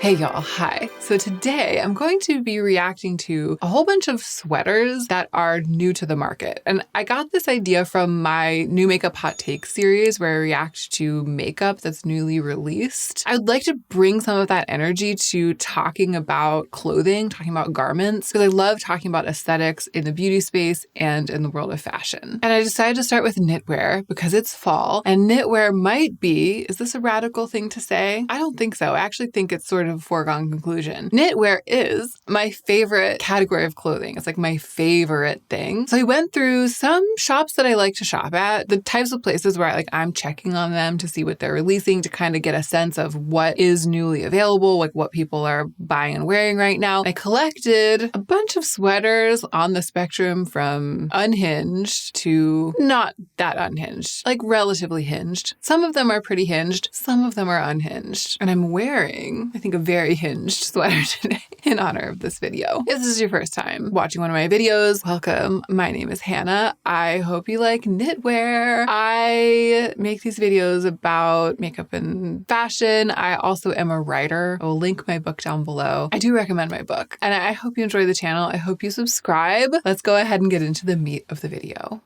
Hey y'all, hi. So today I'm going to be reacting to a whole bunch of sweaters that are new to the market. And I got this idea from my new makeup hot takes series where I react to makeup that's newly released. I would like to bring some of that energy to talking about clothing, talking about garments, because I love talking about aesthetics in the beauty space and in the world of fashion. And I decided to start with knitwear because it's fall and knitwear might be, is this a radical thing to say? I don't think so. I actually think it's sort of a foregone conclusion. Knitwear is my favorite category of clothing. It's like my favorite thing. So I went through some shops that I like to shop at, the types of places where I'm checking on them to see what they're releasing, to kind of get a sense of what is newly available, like what people are buying and wearing right now. I collected a bunch of sweaters on the spectrum from unhinged to not that unhinged, like relatively hinged. Some of them are pretty hinged, some of them are unhinged. And I'm wearing, I think, a very hinged sweater today in honor of this video. If this is your first time watching one of my videos, welcome. My name is Hannah. I hope you like knitwear. I make these videos about makeup and fashion. I also am a writer. I will link my book down below. I do recommend my book, and I hope you enjoy the channel. I hope you subscribe. Let's go ahead and get into the meat of the video.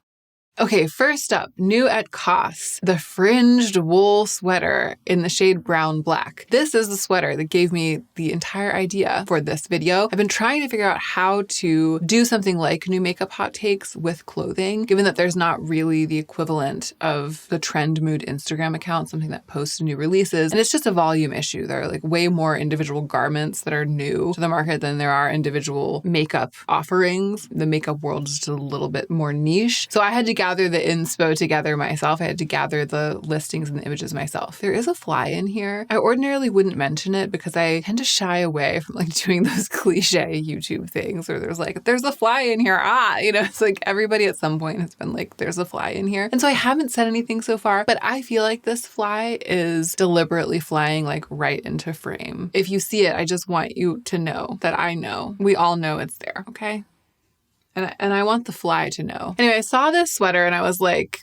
Okay, first up, new at COS, the fringed wool sweater in the shade brown black. This is the sweater that gave me the entire idea for this video. I've been trying to figure out how to do something like new makeup hot takes with clothing, given that there's not really the equivalent of the Trend Mood Instagram account, something that posts new releases. And it's just a volume issue. There are like way more individual garments that are new to the market than there are individual makeup offerings. The makeup world is just a little bit more niche. So I had to gather the inspo together myself. I had to gather the listings and the images myself. There is a fly in here. I ordinarily wouldn't mention it because I tend to shy away from doing those cliche YouTube things where there's a fly in here. It's like everybody at some point has been like, there's a fly in here. And so I haven't said anything so far, but I feel like this fly is deliberately flying right into frame. If you see it, I just want you to know that I know. We all know it's there, okay? And I want the fly to know. Anyway, I saw this sweater and I was like,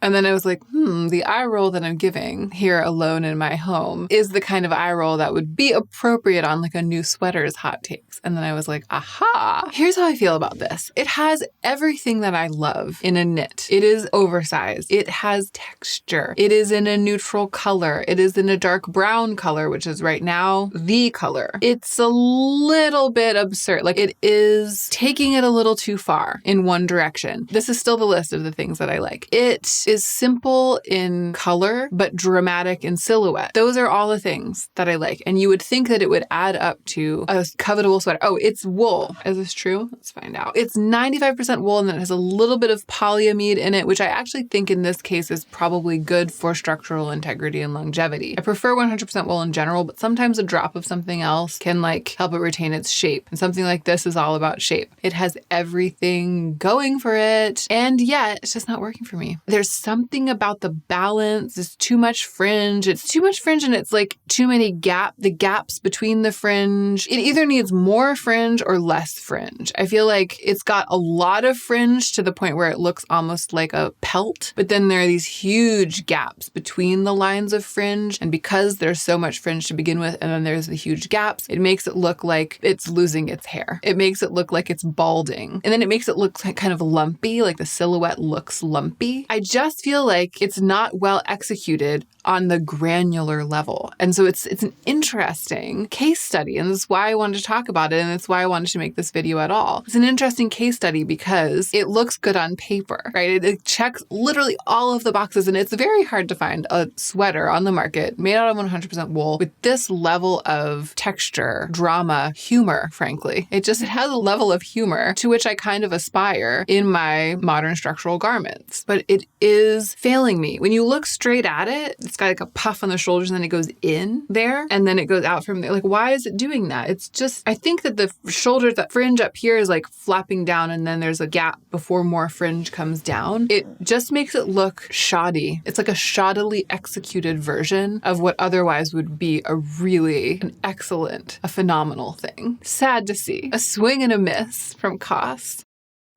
the eye roll that I'm giving here alone in my home is the kind of eye roll that would be appropriate on a new sweaters hot takes. And then I was like, aha, here's how I feel about this. It has everything that I love in a knit. It is oversized. It has texture. It is in a neutral color. It is in a dark brown color, which is right now the color. It's a little bit absurd. It is taking it a little too far in one direction. This is still the list of the things that I like. It is simple in color, but dramatic in silhouette. Those are all the things that I like. And you would think that it would add up to a covetable sweater. Oh, it's wool. Is this true? Let's find out. It's 95% wool and then it has a little bit of polyamide in it, which I actually think in this case is probably good for structural integrity and longevity. I prefer 100% wool in general, but sometimes a drop of something else can help it retain its shape. And something like this is all about shape. It has everything going for it, and yet it's just not working for me. There's something about the balance. It's too much fringe. It's too much fringe and it's too many the gaps between the fringe. It either needs more fringe or less fringe. I feel like it's got a lot of fringe to the point where it looks almost like a pelt, but then there are these huge gaps between the lines of fringe. And because there's so much fringe to begin with, and then there's the huge gaps, it makes it look like it's losing its hair. It makes it look like it's balding. And then it makes it look kind of lumpy, like the silhouette looks lumpy. I just feel like it's not well executed on the granular level. And so it's an interesting case study. And that's why I wanted to talk about it. And that's why I wanted to make this video at all. It's an interesting case study because it looks good on paper, right? It checks literally all of the boxes. And it's very hard to find a sweater on the market made out of 100% wool with this level of texture, drama, humor, frankly. It has a level of humor to which I kind of aspire in my modern structural garments. But it is failing me. When you look straight at it, it's got a puff on the shoulders and then it goes in there and then it goes out from there. Why is it doing that? It's just, I think that the shoulders, that fringe up here is flapping down and then there's a gap before more fringe comes down. It just makes it look shoddy. It's like a shoddily executed version of what otherwise would be an excellent, a phenomenal thing. Sad to see. A swing and a miss from COS.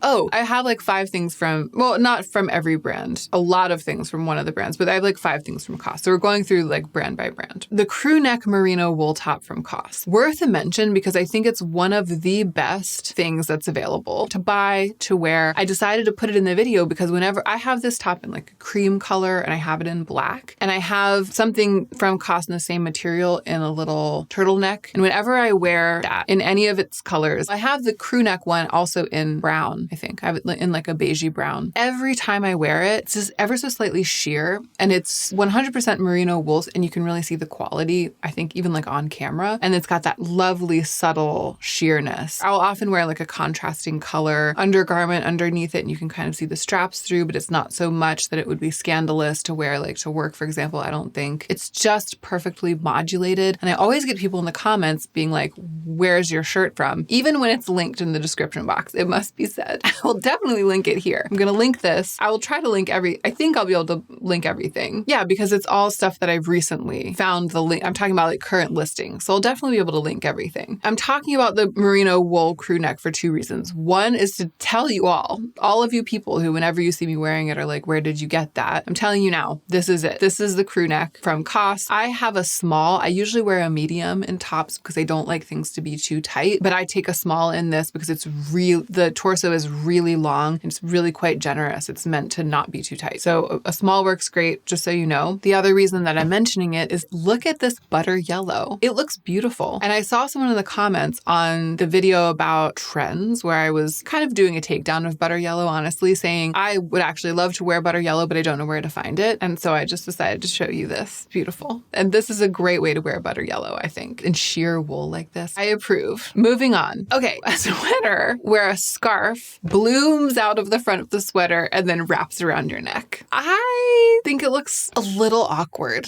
Oh, I have like 5 things from, well, not from every brand, a lot of things from one of the brands, but I have like 5 things from COS. So we're going through like brand by brand. The crew neck merino wool top from COS. Worth a mention because I think it's one of the best things that's available to buy, to wear. I decided to put it in the video because whenever I have this top in like a cream color and I have it in black, and I have something from COS in the same material in a little turtleneck. And whenever I wear that in any of its colors, I have the crew neck one also in brown. I think I have it in like a beigey brown. Every time I wear it, it's just ever so slightly sheer, and it's 100% merino wools, and you can really see the quality, I think, even like on camera. And it's got that lovely subtle sheerness. I'll often wear like a contrasting color undergarment underneath it, and you can kind of see the straps through, but it's not so much that it would be scandalous to wear like to work, for example. I don't think. It's just perfectly modulated. And I always get people in the comments being like, where's your shirt from? Even when it's linked in the description box, it must be said. I will definitely link it here. I'm going to link this. I will try to link I think I'll be able to link everything. Yeah, because it's all stuff that I've recently found the link. I'm talking about like current listings. So I'll definitely be able to link everything. I'm talking about the merino wool crew neck for 2 reasons. One is to tell you all of you people who, whenever you see me wearing it, are like, where did you get that? I'm telling you now, this is it. This is the crew neck from COS. I have a small. I usually wear a medium in tops because I don't like things to be too tight, but I take a small in this because it's the torso is really long and it's really quite generous. It's meant to not be too tight. So a small works great, just so you know. The other reason that I'm mentioning it is look at this butter yellow. It looks beautiful. And I saw someone in the comments on the video about trends where I was kind of doing a takedown of butter yellow, honestly, saying I would actually love to wear butter yellow, but I don't know where to find it. And so I just decided to show you this. Beautiful. And this is a great way to wear butter yellow, I think, in sheer wool like this. I approve. Moving on. Okay, a sweater where a scarf blooms out of the front of the sweater and then wraps around your neck. I think it looks a little awkward.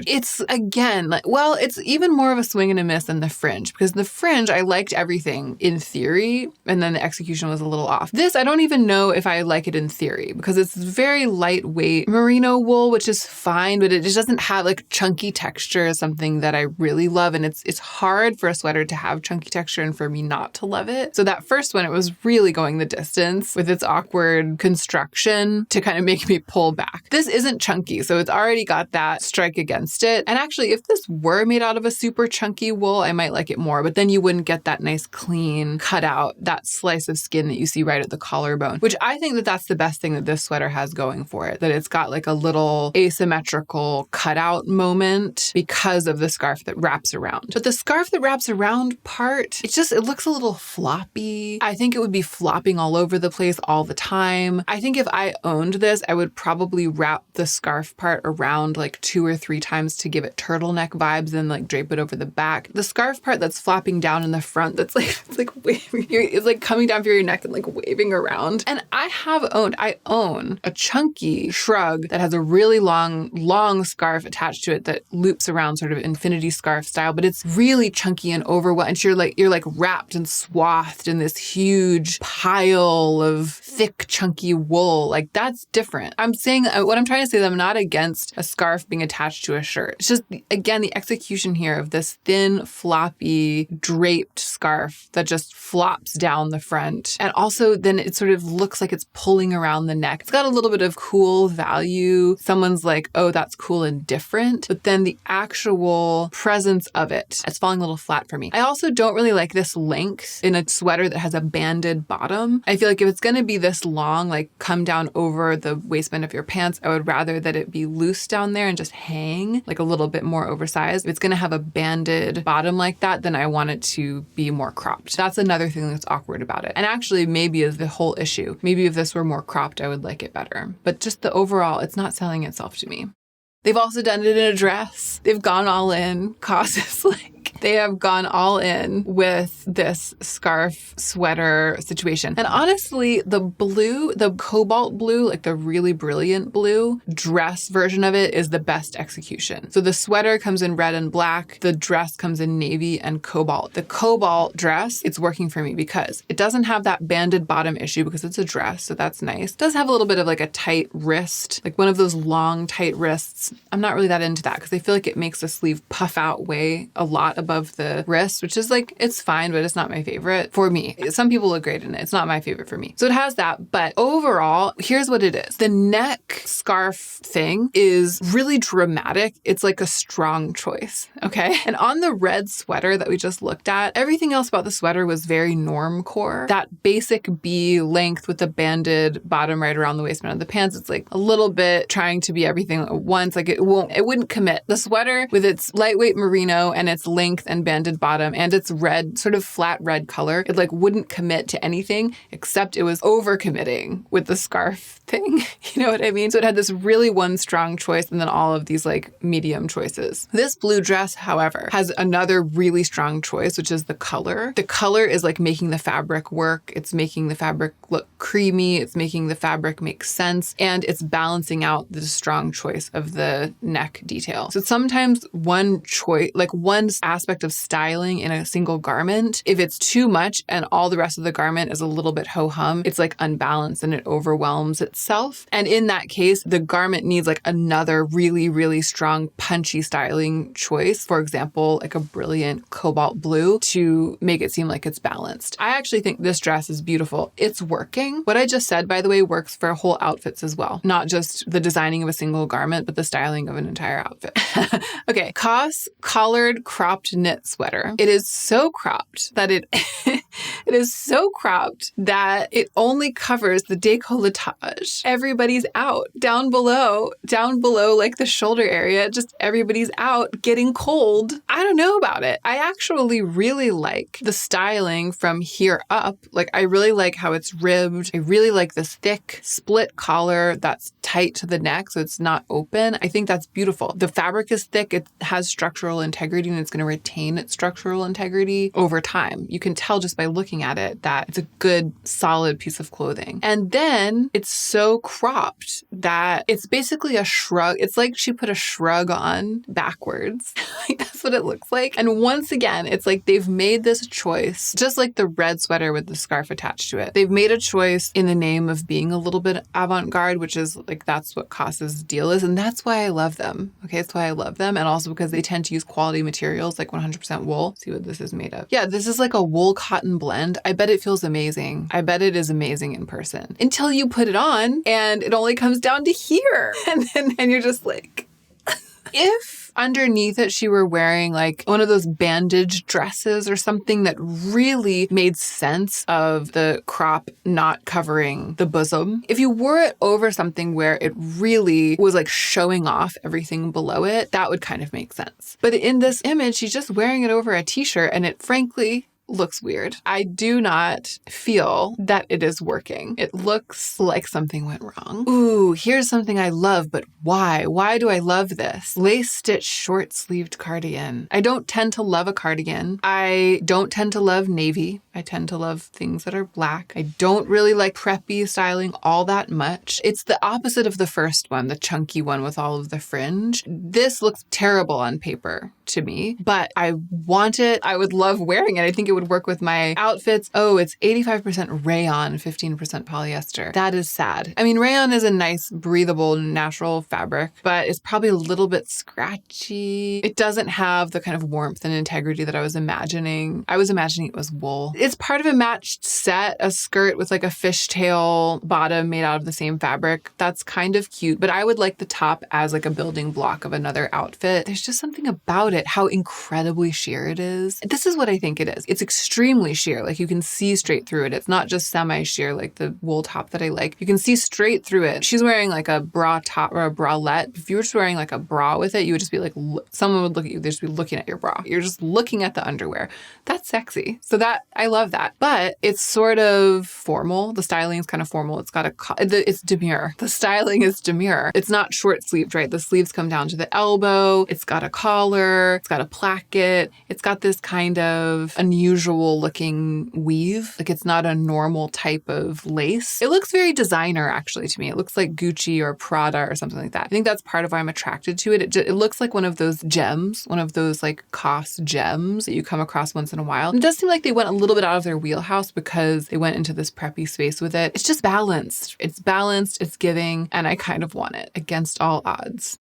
It's, again, like, well, it's even more of a swing and a miss than the fringe, because the fringe, I liked everything in theory, and then the execution was a little off. This, I don't even know if I like it in theory, because it's very lightweight merino wool, which is fine, but it just doesn't have like chunky texture is something that I really love. And it's hard for a sweater to have chunky texture and for me not to love it. So that first one, it was really going the distance with its awkward construction to kind of make me pull back. This isn't chunky, so it's already got that strike against it. And actually, if this were made out of a super chunky wool, I might like it more, but then you wouldn't get that nice clean cutout, that slice of skin that you see right at the collarbone, which I think that that's the best thing that this sweater has going for it, that it's got like a little asymmetrical cutout moment because of the scarf that wraps around. But the scarf that wraps around part, it looks a little floppy. I think it would be flopping all over the place all the time. I think if I owned this, I would probably wrap the scarf part around like 2 or 3 times to give it turtleneck vibes and like drape it over the back. The scarf part that's flopping down in the front, that's like, it's like waving, it's like coming down through your neck and like waving around. And I own a chunky shrug that has a really long scarf attached to it that loops around sort of infinity scarf style, but it's really chunky and overwhelmed. And you're like wrapped and swathed in this huge pile of thick, chunky wool. Like that's different. What I'm trying to say is I'm not against a scarf being attached to a shirt. It's just, again, the execution here of this thin, floppy, draped scarf that just flops down the front. And also then it sort of looks like it's pulling around the neck. It's got a little bit of cool value. Someone's like, oh, that's cool and different. But then the actual presence of it's falling a little flat for me. I also don't really like this length in a sweater that has a banded bottom. I feel like if it's going to be this long, like come down over the waistband of your pants, I would rather that it be loose down there and just hang like a little bit more oversized. If it's going to have a banded bottom like that, then I want it to be more cropped. That's another thing that's awkward about it. And actually maybe is the whole issue. Maybe if this were more cropped, I would like it better. But just the overall, it's not selling itself to me. They've also done it in a dress. They've gone all in. COS is like, they have gone all in with this scarf sweater situation. And honestly, the cobalt blue, like the really brilliant blue dress version of it is the best execution. So the sweater comes in red and black. The dress comes in navy and cobalt. The cobalt dress, it's working for me because it doesn't have that banded bottom issue because it's a dress. So that's nice. It does have a little bit of like a tight wrist, like one of those long tight wrists. I'm not really that into that because I feel like it makes the sleeve puff out way a lot above the wrist, which is like, it's fine, but it's not my favorite for me. Some people look great in it. It's not my favorite for me. So it has that. But overall, here's what it is. The neck scarf thing is really dramatic. It's like a strong choice. Okay. And on the red sweater that we just looked at, everything else about the sweater was very normcore. That basic B length with the banded bottom right around the waistband of the pants, it's like a little bit trying to be everything at once. Like it wouldn't commit. The sweater with its lightweight merino and its length and banded bottom and its red, sort of flat red color, it like wouldn't commit to anything except it was overcommitting with the scarf thing. You know what I mean? So it had this really one strong choice and then all of these like medium choices. This blue dress, however, has another really strong choice, which is the color. The color is like making the fabric work. It's making the fabric look creamy. It's making the fabric make sense. And it's balancing out the strong choice of the neck detail. So sometimes one choice, like one aspect of styling in a single garment, if it's too much and all the rest of the garment is a little bit ho-hum, it's like unbalanced and it overwhelms itself. And in that case, the garment needs like another really, really strong, punchy styling choice. For example, like a brilliant cobalt blue to make it seem like it's balanced. I actually think this dress is beautiful. It's working. What I just said, by the way, works for whole outfits as well. Not just the designing of a single garment, but the styling of an entire outfit. Okay, COS collared cropped knit sweater. It is so cropped that it is so cropped that it only covers the décolletage. Everybody's out. Down below, like the shoulder area, just everybody's out getting cold. I don't know about it. I actually really like the styling from here up. Like I really like how it's ribbed. I really like this thick split collar that's tight to the neck so it's not open. I think that's beautiful. The fabric is thick. It has structural integrity and it's going to retain its structural integrity over time. You can tell just by looking at it that it's a good, solid piece of clothing. And then it's so cropped that it's basically a shrug. It's like she put a shrug on backwards. Like that's what it looks like. And once again, it's like they've made this choice, just like the red sweater with the scarf attached to it. They've made a choice in the name of being a little bit avant-garde, which is like, that's what COS's deal is. And that's why I love them. Okay. That's why I love them. And also because they tend to use quality materials like 100% wool. See what this is made of. Yeah, this is like a wool cotton blend. I bet it feels amazing. I bet it is amazing in person until you put it on and it only comes down to here. And you're just like, if underneath it she were wearing like one of those bandage dresses or something that really made sense of the crop not covering the bosom. If you wore it over something where it really was like showing off everything below it, that would kind of make sense. But in this image, she's just wearing it over a t-shirt and it frankly looks weird. I do not feel that it is working. It looks like something went wrong. Ooh, here's something I love, but why? Why do I love this? Lace stitch short sleeved cardigan. I don't tend to love a cardigan. I don't tend to love navy. I tend to love things that are black. I don't really like preppy styling all that much. It's the opposite of the first one, the chunky one with all of the fringe. This looks terrible on paper to me, but I want it. I would love wearing it. I think it would work with my outfits. Oh, it's 85% rayon, 15% polyester. That is sad. I mean, rayon is a nice, breathable, natural fabric, but it's probably a little bit scratchy. It doesn't have the kind of warmth and integrity that I was imagining. I was imagining it was wool. It's part of a matched set, a skirt with like a fishtail bottom made out of the same fabric. That's kind of cute, but I would like the top as like a building block of another outfit. There's just something about it, how incredibly sheer it is. This is what I think it is. It's extremely sheer. Like you can see straight through it. It's not just semi-sheer like the wool top that I like. You can see straight through it. She's wearing like a bra top or a bralette. If you were just wearing like a bra with it, you would just be like, someone would look at you. They'd just be looking at your bra. You're just looking at the underwear. That's sexy. So that, I love that. But it's sort of formal. The styling is kind of formal. It's got it's demure. The styling is demure. It's not short sleeved, right? The sleeves come down to the elbow. It's got a collar. It's got a placket. It's got this kind of unusual looking weave. Like it's not a normal type of lace. It looks very designer actually to me. It looks like Gucci or Prada or something like that. I think that's part of why I'm attracted to it. It looks like one of those gems, one of those like COS gems that you come across once in a while. And it does seem like they went a little bit out of their wheelhouse because they went into this preppy space with it. It's just balanced. It's balanced, it's giving, and I kind of want it against all odds.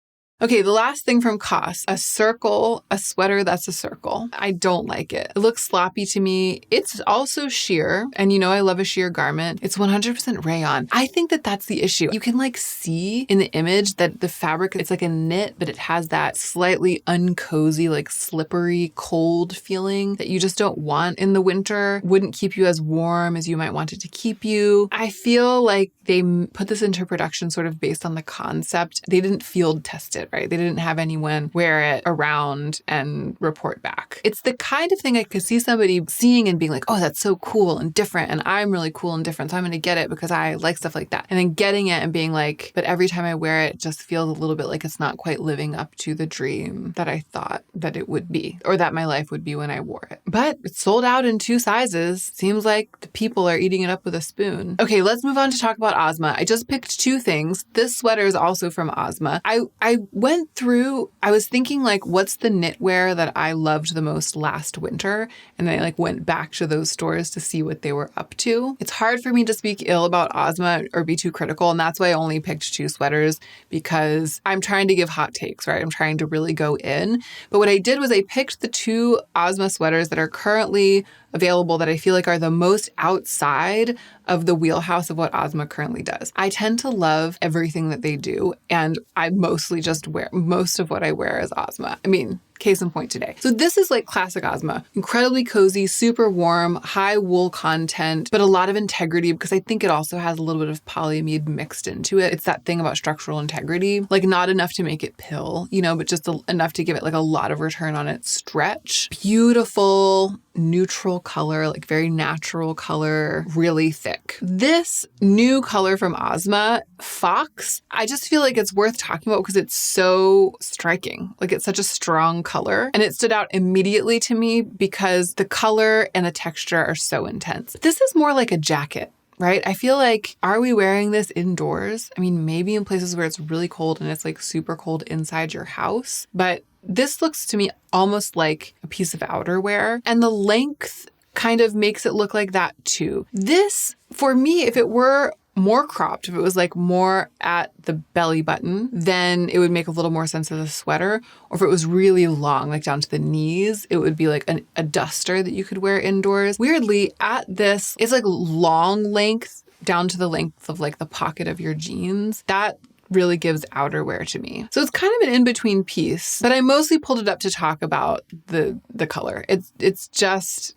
Okay, the last thing from COS, a circle, a sweater that's a circle. I don't like it. It looks sloppy to me. It's also sheer, and you know I love a sheer garment. It's 100% rayon. I think that that's the issue. You can like see in the image that the fabric, it's like a knit, but it has that slightly uncozy, like slippery, cold feeling that you just don't want in the winter. Wouldn't keep you as warm as you might want it to keep you. I feel like they put this into production sort of based on the concept. They didn't field test it, right? They didn't have anyone wear it around and report back. It's the kind of thing I could see somebody seeing and being like, oh, that's so cool and different. And I'm really cool and different. So I'm going to get it because I like stuff like that. And then getting it and being like, but every time I wear it, it just feels a little bit like it's not quite living up to the dream that I thought that it would be, or that my life would be when I wore it. But it's sold out in 2 sizes. Seems like the people are eating it up with a spoon. Okay, let's move on to talk about OZMA. I just picked 2 things. This sweater is also from OZMA. I went through, I was thinking like, what's the knitwear that I loved the most last winter? And I like went back to those stores to see what they were up to. It's hard for me to speak ill about OZMA or be too critical. And that's why I only picked 2 sweaters, because I'm trying to give hot takes, right? I'm trying to really go in. But what I did was I picked the 2 OZMA sweaters that are currently available that I feel like are the most outside of the wheelhouse of what OZMA currently does. I tend to love everything that they do, and I mostly just wear, most of what I wear is OZMA. I mean, case in point today. So this is like classic OZMA. Incredibly cozy, super warm, high wool content, but a lot of integrity, because I think it also has a little bit of polyamide mixed into it. It's that thing about structural integrity, like not enough to make it pill, you know, but just enough to give it like a lot of return on its stretch. Beautiful, neutral color, like very natural color, really thick. This new color from OZMA, Fox, I just feel like it's worth talking about because it's so striking. Like it's such a strong color, and it stood out immediately to me because the color and the texture are so intense. This is more like a jacket, right? I feel like, are we wearing this indoors? I mean, maybe in places where it's really cold and it's like super cold inside your house, but this looks to me almost like a piece of outerwear, and the length kind of makes it look like that too. This, for me, if it were more cropped, if it was like more at the belly button, then it would make a little more sense as a sweater. Or if it was really long, like down to the knees, it would be like a duster that you could wear indoors. Weirdly, at this, it's like long length down to the length of like the pocket of your jeans. That really gives outerwear to me. So it's kind of an in-between piece, but I mostly pulled it up to talk about the color. It's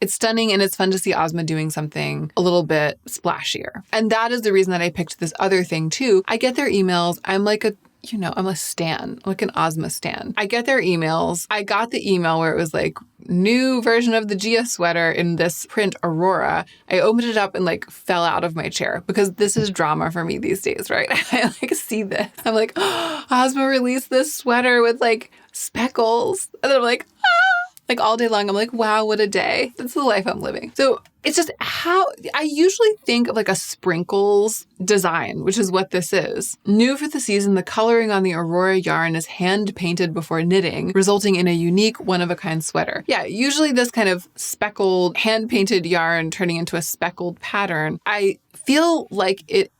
stunning, and it's fun to see OZMA doing something a little bit splashier. And that is the reason that I picked this other thing too. I get their emails. I'm like I'm a stan, like an OZMA stan. I get their emails. I got the email where it was like, new version of the Gia sweater in this print Aurora. I opened it up and like fell out of my chair because this is drama for me these days, right? I like see this. I'm like, oh, OZMA released this sweater with like speckles. And then I'm like, like all day long, I'm like, wow, what a day. That's the life I'm living. So it's just how I usually think of like a sprinkles design, which is what this is. New for the season, the coloring on the Aurora yarn is hand painted before knitting, resulting in a unique one-of-a-kind sweater. Yeah, usually this kind of speckled, hand painted yarn turning into a speckled pattern. I feel like it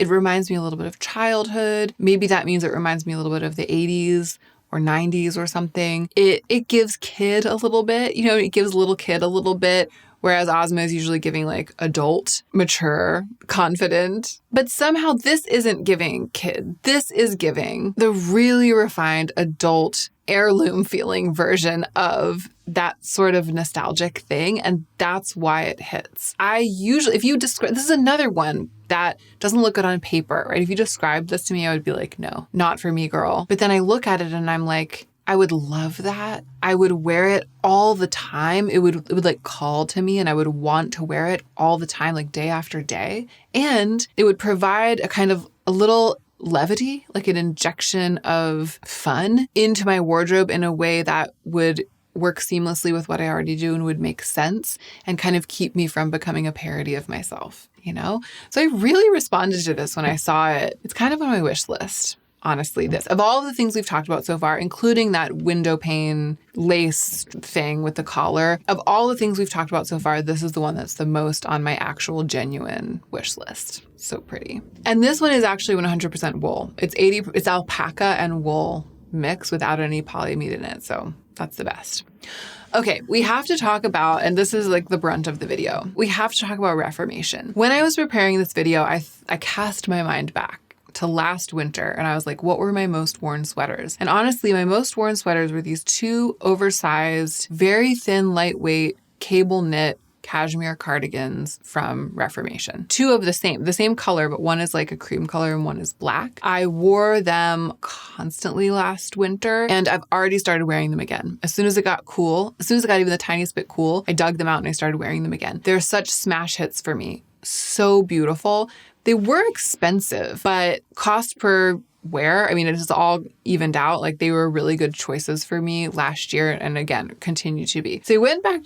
reminds me a little bit of childhood. Maybe that means it reminds me a little bit of the 80s. Or 90s or something. It gives kid a little bit, it gives little kid a little bit, whereas OZMA is usually giving like adult, mature, confident. But somehow this isn't giving kid. This is giving the really refined adult heirloom feeling version of that sort of nostalgic thing. And that's why it hits. If you describe, this is another one that doesn't look good on paper, right? If you described this to me, I would be like, no, not for me, girl. But then I look at it and I'm like, I would love that. I would wear it all the time. It would like call to me and I would want to wear it all the time, like day after day. And it would provide a little levity, like an injection of fun into my wardrobe in a way that would work seamlessly with what I already do and would make sense and kind of keep me from becoming a parody of myself, So I really responded to this when I saw it. It's kind of on my wish list. Honestly, this, of all the things we've talked about so far, including that window pane lace thing with the collar, of all the things we've talked about so far, this is the one that's the most on my actual genuine wish list. So pretty. And this one is actually 100% wool. It's alpaca and wool mix without any polyamide in it. So that's the best. Okay, we have to talk about, and this is like the brunt of the video, we have to talk about Reformation. When I was preparing this video, I cast my mind back to last winter and I was like, what were my most worn sweaters? And honestly, my most worn sweaters were these two oversized, very thin, lightweight, cable knit cashmere cardigans from Reformation. Two of the same color, but one is like a cream color and one is black. I wore them constantly last winter and I've already started wearing them again. As soon as it got cool, as soon as it got even the tiniest bit cool, I dug them out and I started wearing them again. They're such smash hits for me. So beautiful. They were expensive, but cost per wear, I mean, it is all evened out. Like they were really good choices for me last year and again, continue to be. So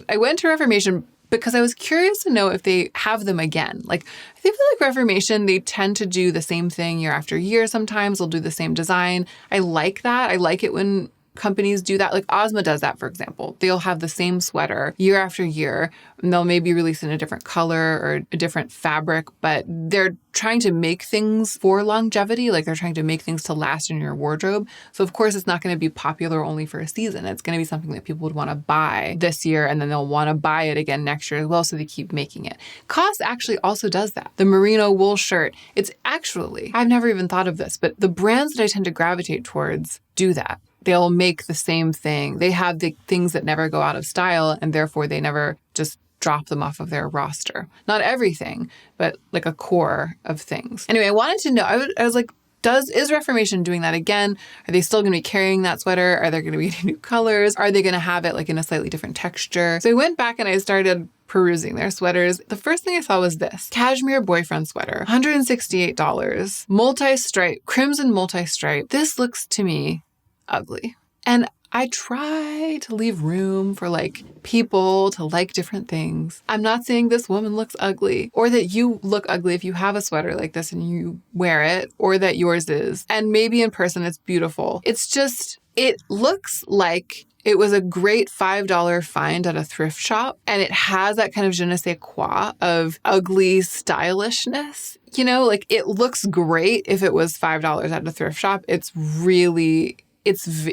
I went to Reformation because I was curious to know if they have them again. Like, I feel like Reformation, they tend to do the same thing year after year. Sometimes they'll do the same design. I like that. I like it when companies do that. Like OZMA does that, for example. They'll have the same sweater year after year, and they'll maybe release in a different color or a different fabric, but they're trying to make things for longevity. Like they're trying to make things to last in your wardrobe. So of course, it's not going to be popular only for a season. It's going to be something that people would want to buy this year, and then they'll want to buy it again next year as well. So they keep making it. COS actually also does that. The merino wool shirt, it's actually, I've never even thought of this, but the brands that I tend to gravitate towards do that. They'll make the same thing. They have the things that never go out of style, and therefore they never just drop them off of their roster. Not everything, but like a core of things. Anyway, I wanted to know, I was like, is Reformation doing that again? Are they still going to be carrying that sweater? Are there going to be new colors? Are they going to have it like in a slightly different texture? So I went back and I started perusing their sweaters. The first thing I saw was this cashmere boyfriend sweater, $168, multi-stripe, crimson multi-stripe. This looks to me ugly. And I try to leave room for like people to like different things. I'm not saying this woman looks ugly or that you look ugly if you have a sweater like this and you wear it, or that yours is. And maybe in person it's beautiful. It's just, it looks like it was a great $5 find at a thrift shop, and it has that kind of je ne sais quoi of ugly stylishness. You know, like it looks great if it was $5 at a thrift shop. If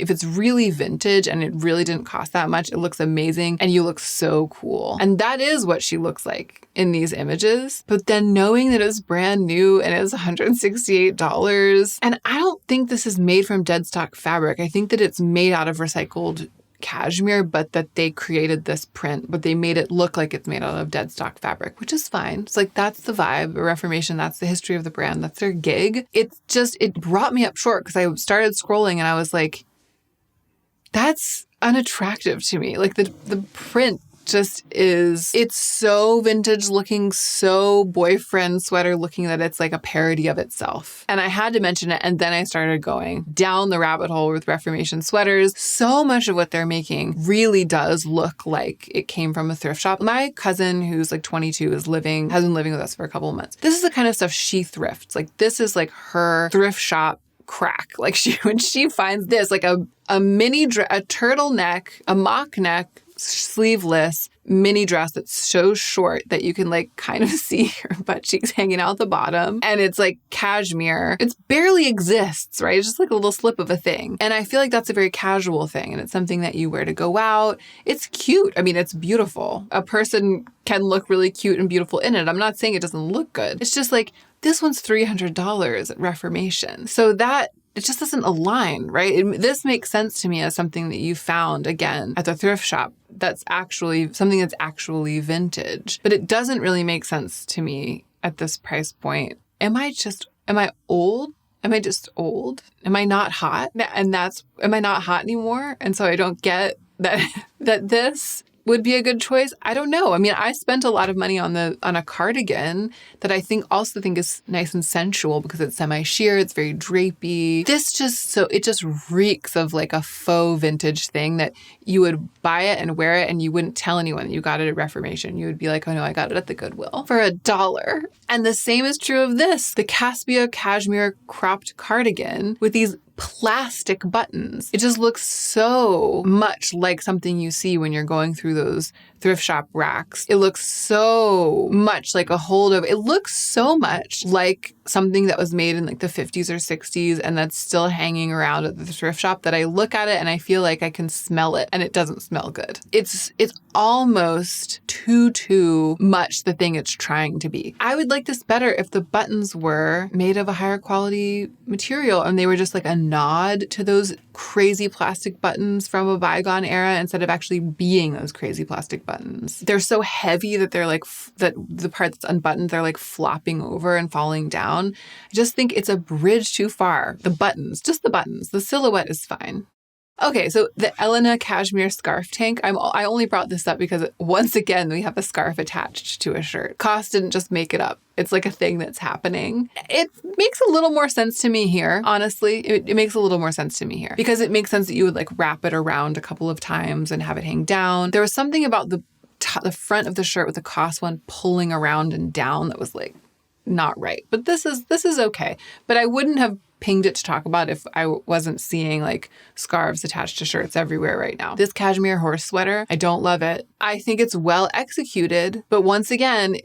it's really vintage and it really didn't cost that much, it looks amazing and you look so cool. And that is what she looks like in these images. But then knowing that it's brand new and it's $168, and I don't think this is made from dead stock fabric. I think that it's made out of recycled cashmere, but that they created this print, but they made it look like it's made out of dead stock fabric, which is fine. It's like, that's the vibe of Reformation. That's the history of the brand. That's their gig. It's just, it brought me up short because I started scrolling and I was like, that's unattractive to me. Like the print just is, it's so vintage looking, so boyfriend sweater looking that it's like a parody of itself. And I had to mention it. And then I started going down the rabbit hole with Reformation sweaters. So much of what they're making really does look like it came from a thrift shop. My cousin, who's like 22, has been living with us for a couple of months. This is the kind of stuff she thrifts. Like this is like her thrift shop crack. Like when she finds this, like a turtleneck, a mock neck, sleeveless mini dress that's so short that you can like kind of see her butt cheeks hanging out the bottom. And it's like cashmere. It barely exists, right? It's just like a little slip of a thing. And I feel like that's a very casual thing. And it's something that you wear to go out. It's cute. I mean, it's beautiful. A person can look really cute and beautiful in it. I'm not saying it doesn't look good. It's just like, this one's $300 at Reformation. So that it just doesn't align, right? This makes sense to me as something that you found, again, at the thrift shop. That's actually something that's actually vintage. But it doesn't really make sense to me at this price point. Am I old? Am I just old? Am I not hot? Am I not hot anymore? And so I don't get that this would be a good choice. I don't know. I mean, I spent a lot of money on a cardigan that I also think is nice and sensual because it's semi-sheer, it's very drapey. It just reeks of like a faux vintage thing that you would buy it and wear it and you wouldn't tell anyone that you got it at Reformation. You would be like, oh no, I got it at the Goodwill for $1. And the same is true of this, the Caspia cashmere cropped cardigan with these plastic buttons. It just looks so much like something you see when you're going through those thrift shop racks. It looks so much like a holdover. It looks so much like something that was made in like the 50s or 60s and that's still hanging around at the thrift shop that I look at it and I feel like I can smell it and it doesn't smell good. It's almost too much the thing it's trying to be. I would like this better if the buttons were made of a higher quality material and they were just like a nod to those crazy plastic buttons from a bygone era instead of actually being those crazy plastic buttons. They're so heavy that they're like, that the part that's unbuttoned, they're like flopping over and falling down. I just think it's a bridge too far. The buttons, just the buttons. The silhouette is fine. Okay, so the Elena cashmere scarf tank, I only brought this up because once again, we have a scarf attached to a shirt. Cost didn't just make it up. It's like a thing that's happening. It makes a little more sense to me here, honestly. It makes a little more sense to me here because it makes sense that you would like wrap it around a couple of times and have it hang down. There was something about the front of the shirt with the cost one pulling around and down that was like not right. But this is okay. But I wouldn't have pinged it to talk about if I wasn't seeing like scarves attached to shirts everywhere right now. This cashmere horse sweater, I don't love it. I think it's well executed, but once again,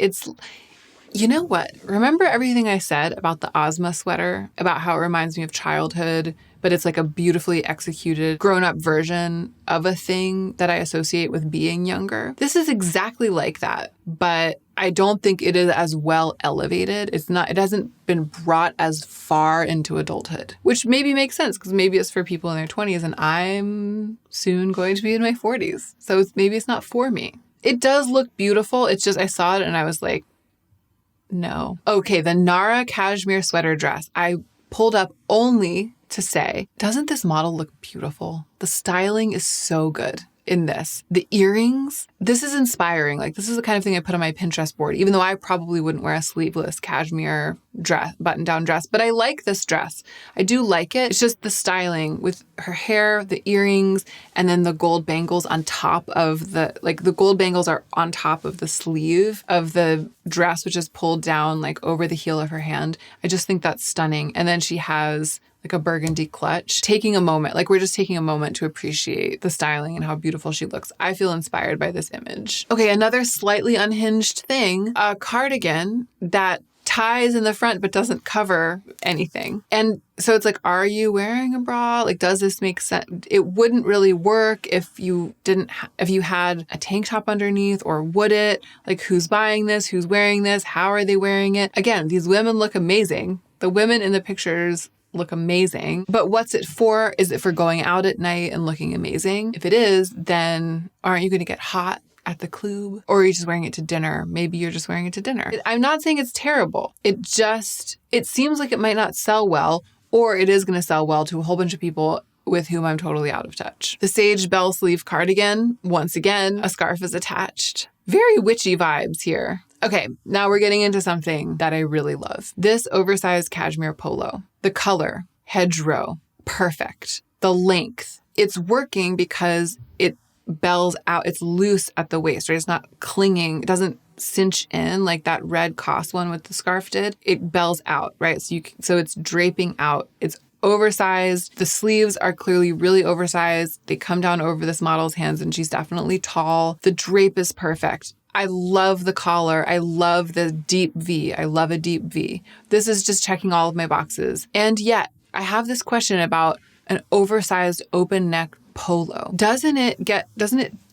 you know what? Remember everything I said about the OZMA sweater, about how it reminds me of childhood, but it's like a beautifully executed grown-up version of a thing that I associate with being younger. This is exactly like that, but I don't think it is as well elevated. It hasn't been brought as far into adulthood, which maybe makes sense because maybe it's for people in their 20s and I'm soon going to be in my 40s. So maybe it's not for me. It does look beautiful. It's just, I saw it and I was like, no. Okay, the Nara cashmere sweater dress. I pulled up only to say, doesn't this model look beautiful? The styling is so good in this. The earrings, this is inspiring. Like this is the kind of thing I put on my Pinterest board, even though I probably wouldn't wear a sleeveless cashmere dress, button-down dress, but I like this dress. I do like it. It's just the styling with her hair, the earrings, and then the gold bangles on top of the gold bangles are on top of the sleeve of the dress, which is pulled down like over the heel of her hand. I just think that's stunning. And then she has like a burgundy clutch, we're just taking a moment to appreciate the styling and how beautiful she looks. I feel inspired by this image. Okay, another slightly unhinged thing, a cardigan that ties in the front but doesn't cover anything. And so it's like, are you wearing a bra? Like, does this make sense? It wouldn't really work if you had a tank top underneath, or would it? Like, who's buying this? Who's wearing this? How are they wearing it? Again, these women look amazing. The women in the pictures look amazing. But what's it for? Is it for going out at night and looking amazing? If it is, then aren't you going to get hot at the club? Or are you just wearing it to dinner? Maybe you're just wearing it to dinner. I'm not saying it's terrible. It seems like it might not sell well, or it is going to sell well to a whole bunch of people with whom I'm totally out of touch. The sage bell sleeve cardigan, once again, a scarf is attached. Very witchy vibes here. Okay, now we're getting into something that I really love. This oversized cashmere polo. The color, hedgerow, perfect. The length, it's working because it bells out. It's loose at the waist, right? It's not clinging. It doesn't cinch in like that red cost one with the scarf did. It bells out, right? So it's draping out. It's oversized. The sleeves are clearly really oversized. They come down over this model's hands and she's definitely tall. The drape is perfect. I love the collar. I love the deep V. I love a deep V. This is just checking all of my boxes. And yet, I have this question about an oversized open neck polo. Doesn't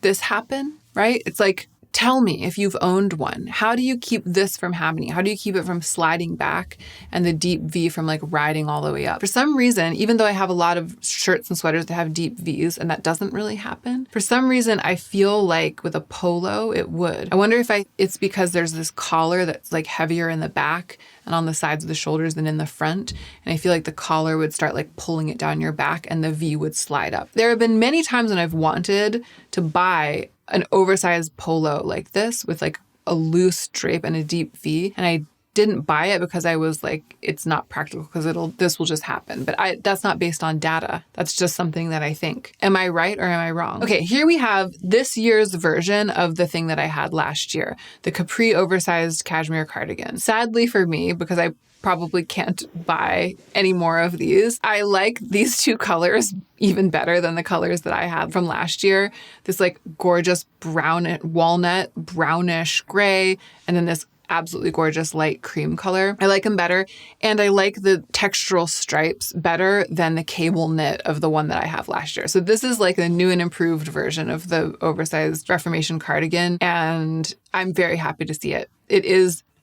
this happen, right? It's like, tell me if you've owned one. How do you keep this from happening? How do you keep it from sliding back and the deep V from like riding all the way up? For some reason, even though I have a lot of shirts and sweaters that have deep Vs and that doesn't really happen, for some reason, I feel like with a polo, it would. I wonder if it's because there's this collar that's like heavier in the back and on the sides of the shoulders than in the front. And I feel like the collar would start like pulling it down your back and the V would slide up. There have been many times when I've wanted to buy an oversized polo like this with like a loose drape and a deep V, and I didn't buy it because I was like, it's not practical because this will just happen. But that's not based on data. That's just something that I think. Am I right or am I wrong? Okay, here we have this year's version of the thing that I had last year, the capri oversized cashmere cardigan. Sadly for me, because I probably can't buy any more of these, I like these two colors even better than the colors that I had from last year. This like gorgeous brown walnut, brownish gray, and then this absolutely gorgeous light cream color. I like them better. And I like the textural stripes better than the cable knit of the one that I have last year. So this is like the new and improved version of the oversized Reformation cardigan. And I'm very happy to see it.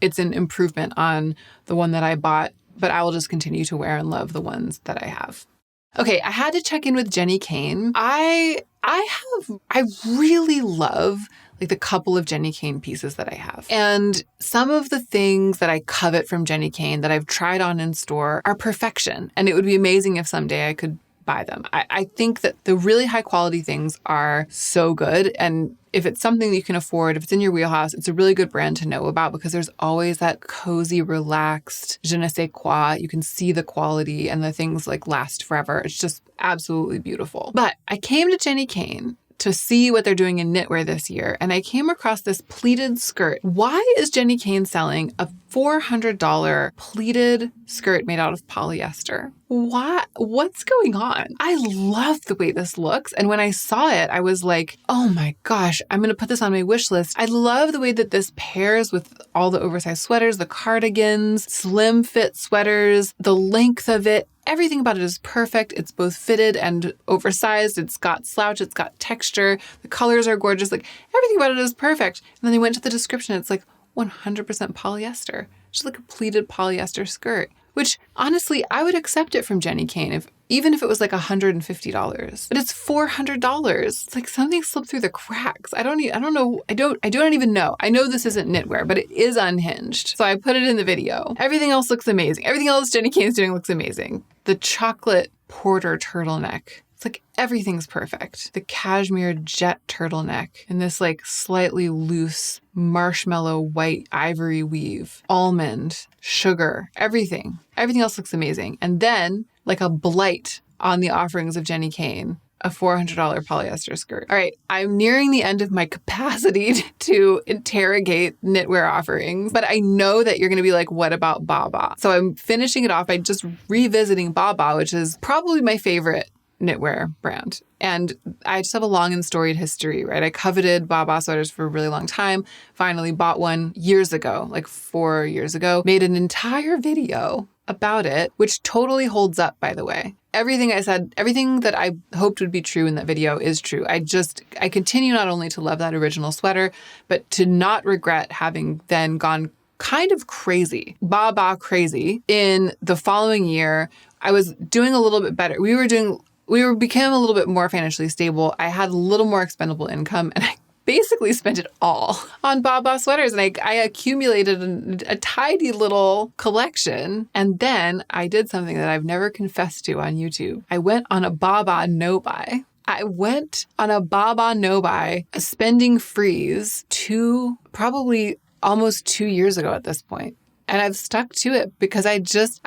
It's an improvement on the one that I bought, but I will just continue to wear and love the ones that I have. Okay, I had to check in with Jenni Kayne. I really love like the couple of Jenni Kayne pieces that I have. And some of the things that I covet from Jenni Kayne that I've tried on in store are perfection. And it would be amazing if someday I could buy them. I think that the really high quality things are so good. And if it's something that you can afford, if it's in your wheelhouse, it's a really good brand to know about because there's always that cozy, relaxed je ne sais quoi. You can see the quality and the things like last forever. It's just absolutely beautiful. But I came to Jenni Kayne to see what they're doing in knitwear this year, and I came across this pleated skirt. Why is Jenni Kayne selling a $400 pleated skirt made out of polyester? What's going on? I love the way this looks. And when I saw it, I was like, oh my gosh, I'm going to put this on my wish list. I love the way that this pairs with all the oversized sweaters, the cardigans, slim fit sweaters, the length of it. Everything about it is perfect. It's both fitted and oversized. It's got slouch. It's got texture. The colors are gorgeous. Like everything about it is perfect. And then they went to the description. It's like 100% polyester. Just like a pleated polyester skirt, which honestly, I would accept it from Jenni Kayne even if it was like $150, but it's $400. It's like something slipped through the cracks. I don't know. I don't even know. I know this isn't knitwear, but it is unhinged. So I put it in the video. Everything else looks amazing. Everything else Jenni Kayne's doing looks amazing. The chocolate porter turtleneck. It's like everything's perfect. The cashmere jet turtleneck and this like slightly loose marshmallow white ivory weave, almond, sugar, everything. Everything else looks amazing. And then like a blight on the offerings of Jenni Kayne, a $400 polyester skirt. All right, I'm nearing the end of my capacity to interrogate knitwear offerings, but I know that you're going to be like, what about BABAA? So I'm finishing it off by just revisiting BABAA, which is probably my favorite knitwear brand. And I just have a long and storied history, right? I coveted BABAA sweaters for a really long time, finally bought one years ago, like 4 years ago, made an entire video about it, which totally holds up, by the way. Everything I said, everything that I hoped would be true in that video is true. I continue not only to love that original sweater, but to not regret having then gone kind of crazy, BABAA in the following year. I was doing a little bit better. We became a little bit more financially stable. I had a little more expendable income, and I basically spent it all on BABAA sweaters. And I accumulated a tiny little collection. And then I did something that I've never confessed to on YouTube. I went on a BABAA no-buy. A spending freeze probably almost 2 years ago at this point. And I've stuck to it because I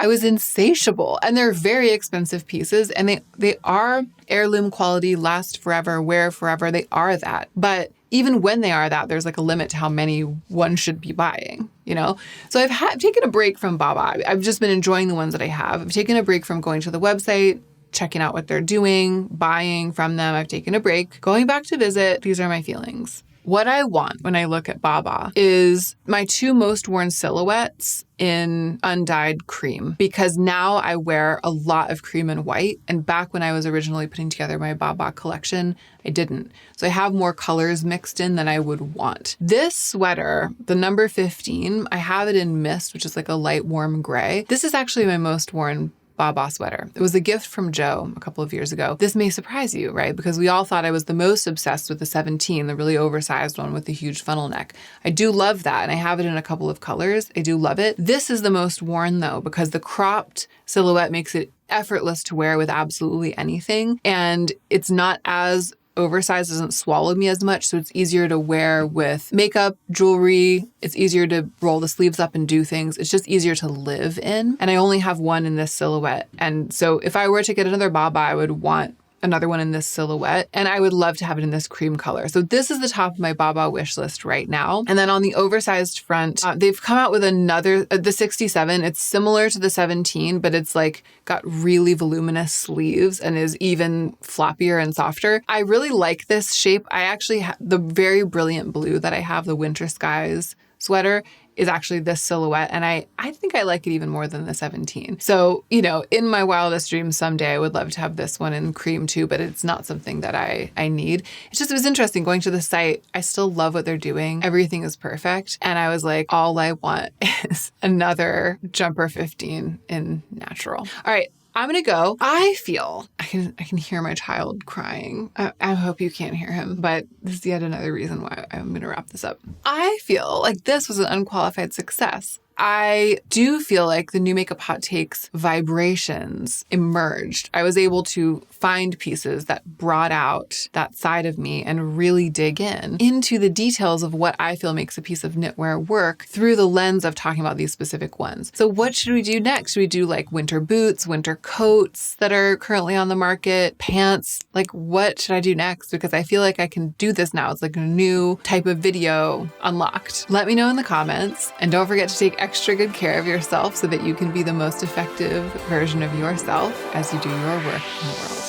was insatiable. And they're very expensive pieces. And they are heirloom quality, last forever, wear forever. They are that. But even when they are that, there's like a limit to how many one should be buying, you know? So I've taken a break from BABAA. I've just been enjoying the ones that I have. I've taken a break from going to the website, checking out what they're doing, buying from them. I've taken a break, going back to visit. These are my feelings. What I want when I look at BABAA is my two most worn silhouettes in undyed cream, because now I wear a lot of cream and white. And back when I was originally putting together my BABAA collection, I didn't. So I have more colors mixed in than I would want. This sweater, the number 15, I have it in mist, which is like a light warm gray. This is actually my most worn BABAA sweater. It was a gift from Joe a couple of years ago. This may surprise you, right? Because we all thought I was the most obsessed with the 17, the really oversized one with the huge funnel neck. I do love that, and I have it in a couple of colors. I do love it. This is the most worn though, because the cropped silhouette makes it effortless to wear with absolutely anything. And it's not as oversized doesn't swallow me as much, so it's easier to wear with makeup, jewelry. It's easier to roll the sleeves up and do things. It's just easier to live in. And I only have one in this silhouette. And so if I were to get another BABAA, I would want another one in this silhouette, and I would love to have it in this cream color. So this is the top of my BABAA wish list right now. And then on the oversized front, they've come out with another, the 67. It's similar to the 17, but it's like got really voluminous sleeves and is even floppier and softer. I really like this shape. I actually have the very brilliant blue that I have, the Winter Skies sweater, is actually this silhouette. And I think I like it even more than the 17. So, you know, in my wildest dreams someday, I would love to have this one in cream too, but it's not something that I need. It's just, it was interesting going to the site. I still love what they're doing. Everything is perfect. And I was like, all I want is another Jumper 15 in natural. All right. I'm going to go. I feel I can hear my child crying. I hope you can't hear him, but this is yet another reason why I'm going to wrap this up. I feel like this was an unqualified success. I do feel like the new Makeup Hot Takes vibrations emerged. I was able to find pieces that brought out that side of me and really dig into the details of what I feel makes a piece of knitwear work through the lens of talking about these specific ones. So what should we do next? Should we do like winter boots, winter coats that are currently on the market, pants? Like what should I do next? Because I feel like I can do this now. It's like a new type of video unlocked. Let me know in the comments, and don't forget to take extra good care of yourself so that you can be the most effective version of yourself as you do your work in the world.